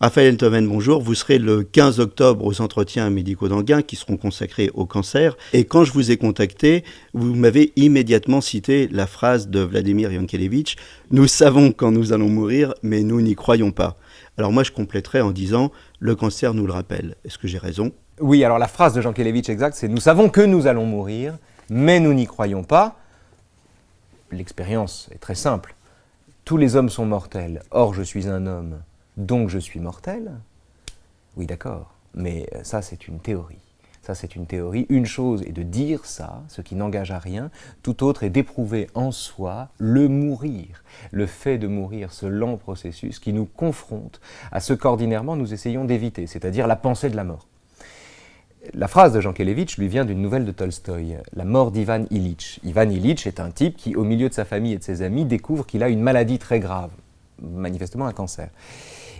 Raphaël Enthoven, bonjour. Vous serez le 15 octobre aux entretiens médicaux d'Anguin qui seront consacrés au cancer. Et quand je vous ai contacté, vous m'avez immédiatement cité la phrase de Vladimir Yankelevitch « Nous savons quand nous allons mourir, mais nous n'y croyons pas ». Alors moi, je compléterai en disant « Le cancer nous le rappelle ». Est-ce que j'ai raison ? Oui, alors la phrase de Yankelevitch exacte, c'est « Nous savons que nous allons mourir, mais nous n'y croyons pas ». L'expérience est très simple. Tous les hommes sont mortels. Or, je suis un homme. Donc je suis mortel? Oui, d'accord, mais ça c'est une théorie. Ça c'est une théorie. Une chose est de dire ça, ce qui n'engage à rien. Tout autre est d'éprouver en soi le mourir. Le fait de mourir, ce lent processus qui nous confronte à ce qu'ordinairement nous essayons d'éviter, c'est-à-dire la pensée de la mort. La phrase de Yankelevitch lui vient d'une nouvelle de Tolstoï, La mort d'Ivan Ilitch. Ivan Ilitch est un type qui, au milieu de sa famille et de ses amis, découvre qu'il a une maladie très grave, manifestement un cancer.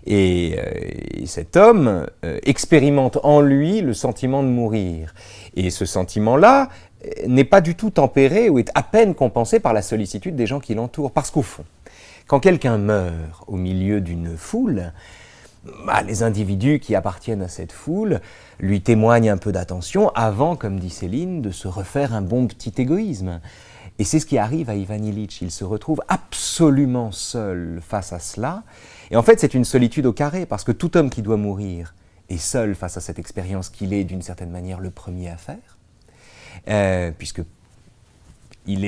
Et cet homme expérimente en lui le sentiment de mourir. Et ce sentiment-là n'est pas du tout tempéré ou est à peine compensé par la sollicitude des gens qui l'entourent. Parce qu'au fond, quand quelqu'un meurt au milieu d'une foule, les individus qui appartiennent à cette foule lui témoignent un peu d'attention avant, comme dit Céline, de se refaire un bon petit égoïsme. Et c'est ce qui arrive à Ivan Ilitch. Il se retrouve absolument seul face à cela. Et en fait, c'est une solitude au carré, parce que tout homme qui doit mourir est seul face à cette expérience qu'il est, d'une certaine manière, le premier à faire, puisque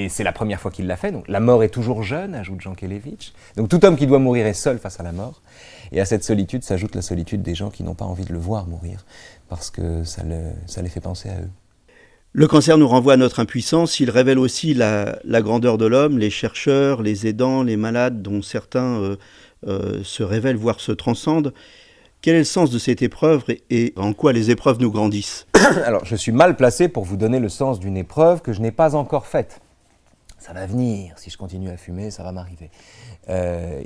c'est la première fois qu'il l'a fait. Donc la mort est toujours jeune, ajoute Yankelevitch. Donc tout homme qui doit mourir est seul face à la mort. Et à cette solitude s'ajoute la solitude des gens qui n'ont pas envie de le voir mourir, parce que ça les fait penser à eux. Le cancer nous renvoie à notre impuissance, il révèle aussi la grandeur de l'homme, les chercheurs, les aidants, les malades, dont certains se révèlent, voire se transcendent. Quel est le sens de cette épreuve et en quoi les épreuves nous grandissent ? Alors, je suis mal placé pour vous donner le sens d'une épreuve que je n'ai pas encore faite. Ça va venir, si je continue à fumer, ça va m'arriver.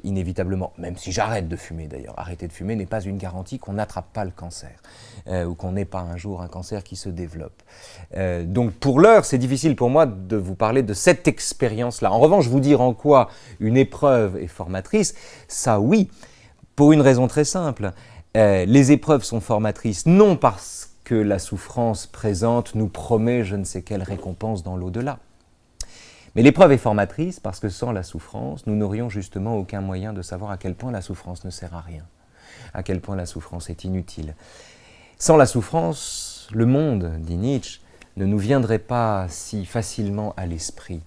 Inévitablement, même si j'arrête de fumer d'ailleurs. Arrêter de fumer n'est pas une garantie qu'on n'attrape pas le cancer, ou qu'on n'ait pas un jour un cancer qui se développe. Donc pour l'heure, c'est difficile pour moi de vous parler de cette expérience-là. En revanche, vous dire en quoi une épreuve est formatrice, ça oui, pour une raison très simple. Les épreuves sont formatrices non parce que la souffrance présente nous promet je ne sais quelle récompense dans l'au-delà. Mais l'épreuve est formatrice parce que sans la souffrance, nous n'aurions justement aucun moyen de savoir à quel point la souffrance ne sert à rien, à quel point la souffrance est inutile. Sans la souffrance, le monde, dit Nietzsche, ne nous viendrait pas si facilement à l'esprit.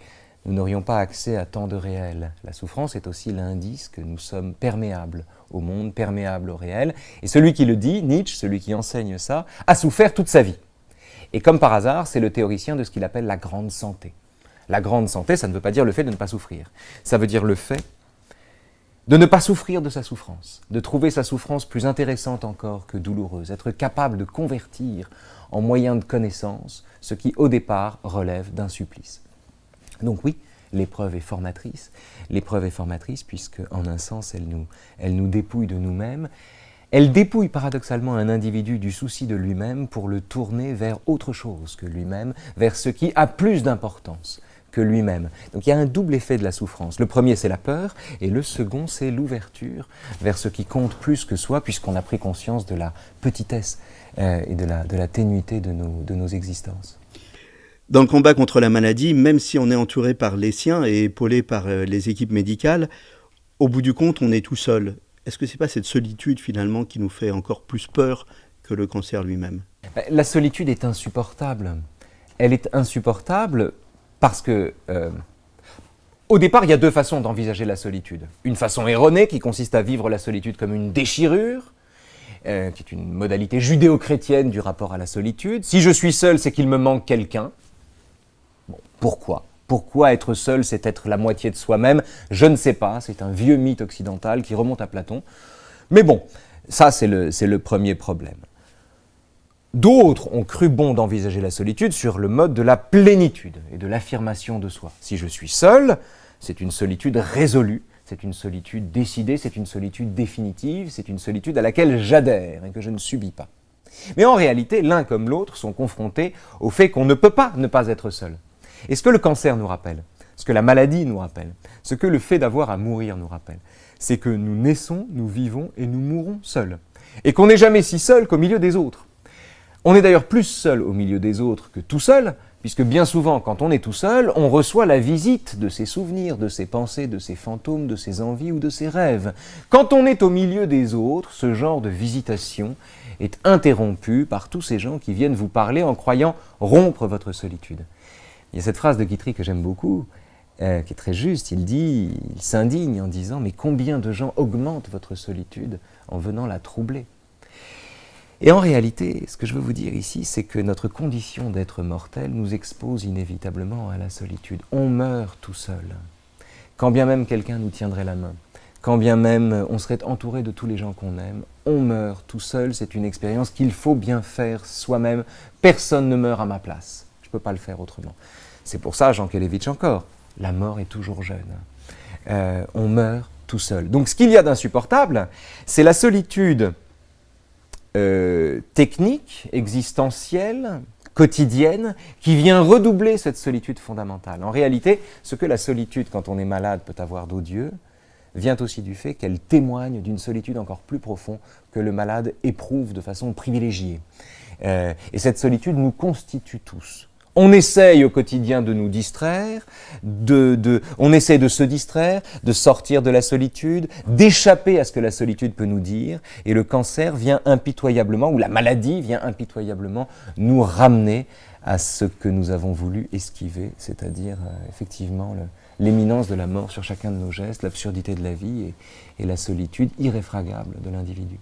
Nous n'aurions pas accès à tant de réel. La souffrance est aussi l'indice que nous sommes perméables au monde, perméables au réel. Et celui qui le dit, Nietzsche, celui qui enseigne ça, a souffert toute sa vie. Et comme par hasard, c'est le théoricien de ce qu'il appelle la grande santé. La grande santé, ça ne veut pas dire le fait de ne pas souffrir. Ça veut dire le fait de ne pas souffrir de sa souffrance, de trouver sa souffrance plus intéressante encore que douloureuse, être capable de convertir en moyen de connaissance ce qui, au départ, relève d'un supplice. Donc oui, l'épreuve est formatrice. L'épreuve est formatrice puisque, en un sens, elle nous dépouille de nous-mêmes. Elle dépouille paradoxalement un individu du souci de lui-même pour le tourner vers autre chose que lui-même, vers ce qui a plus d'importance que lui-même. Donc il y a un double effet de la souffrance. Le premier, c'est la peur, et le second, c'est l'ouverture vers ce qui compte plus que soi, puisqu'on a pris conscience de la petitesse et de la ténuité de nos existences. Dans le combat contre la maladie, même si on est entouré par les siens et épaulé par les équipes médicales, au bout du compte, on est tout seul. Est-ce que ce n'est pas cette solitude finalement qui nous fait encore plus peur que le cancer lui-même ? La solitude est insupportable. Elle est insupportable parce que, au départ, il y a deux façons d'envisager la solitude. Une façon erronée qui consiste à vivre la solitude comme une déchirure, qui est une modalité judéo-chrétienne du rapport à la solitude. Si je suis seul, c'est qu'il me manque quelqu'un. Bon, pourquoi ? Pourquoi être seul, c'est être la moitié de soi-même ? Je ne sais pas, c'est un vieux mythe occidental qui remonte à Platon. Mais bon, ça c'est le premier problème. D'autres ont cru bon d'envisager la solitude sur le mode de la plénitude et de l'affirmation de soi. Si je suis seul, c'est une solitude résolue, c'est une solitude décidée, c'est une solitude définitive, c'est une solitude à laquelle j'adhère et que je ne subis pas. Mais en réalité, l'un comme l'autre sont confrontés au fait qu'on ne peut pas ne pas être seul. Et ce que le cancer nous rappelle, ce que la maladie nous rappelle, ce que le fait d'avoir à mourir nous rappelle, c'est que nous naissons, nous vivons et nous mourrons seuls. et qu'on n'est jamais si seul qu'au milieu des autres. On est d'ailleurs plus seul au milieu des autres que tout seul, puisque bien souvent, quand on est tout seul, on reçoit la visite de ses souvenirs, de ses pensées, de ses fantômes, de ses envies ou de ses rêves. Quand on est au milieu des autres, ce genre de visitation est interrompu par tous ces gens qui viennent vous parler en croyant rompre votre solitude. Il y a cette phrase de Guitry que j'aime beaucoup, qui est très juste. Il s'indigne en disant « Mais combien de gens augmentent votre solitude en venant la troubler ?» Et en réalité, ce que je veux vous dire ici, c'est que notre condition d'être mortel nous expose inévitablement à la solitude. On meurt tout seul. Quand bien même quelqu'un nous tiendrait la main, quand bien même on serait entouré de tous les gens qu'on aime, on meurt tout seul. C'est une expérience qu'il faut bien faire soi-même. Personne ne meurt à ma place. Je ne peux pas le faire autrement. C'est pour ça, Jankélévitch encore, la mort est toujours jeune. On meurt tout seul. Donc ce qu'il y a d'insupportable, c'est la solitude technique, existentielle, quotidienne, qui vient redoubler cette solitude fondamentale. En réalité, ce que la solitude, quand on est malade, peut avoir d'odieux, vient aussi du fait qu'elle témoigne d'une solitude encore plus profonde que le malade éprouve de façon privilégiée. Et cette solitude nous constitue tous. On essaye au quotidien de nous distraire, on essaie de se distraire, de sortir de la solitude, d'échapper à ce que la solitude peut nous dire, et le cancer vient impitoyablement, ou la maladie vient impitoyablement nous ramener à ce que nous avons voulu esquiver, c'est-à-dire effectivement l'éminence de la mort sur chacun de nos gestes, l'absurdité de la vie et la solitude irréfragable de l'individu.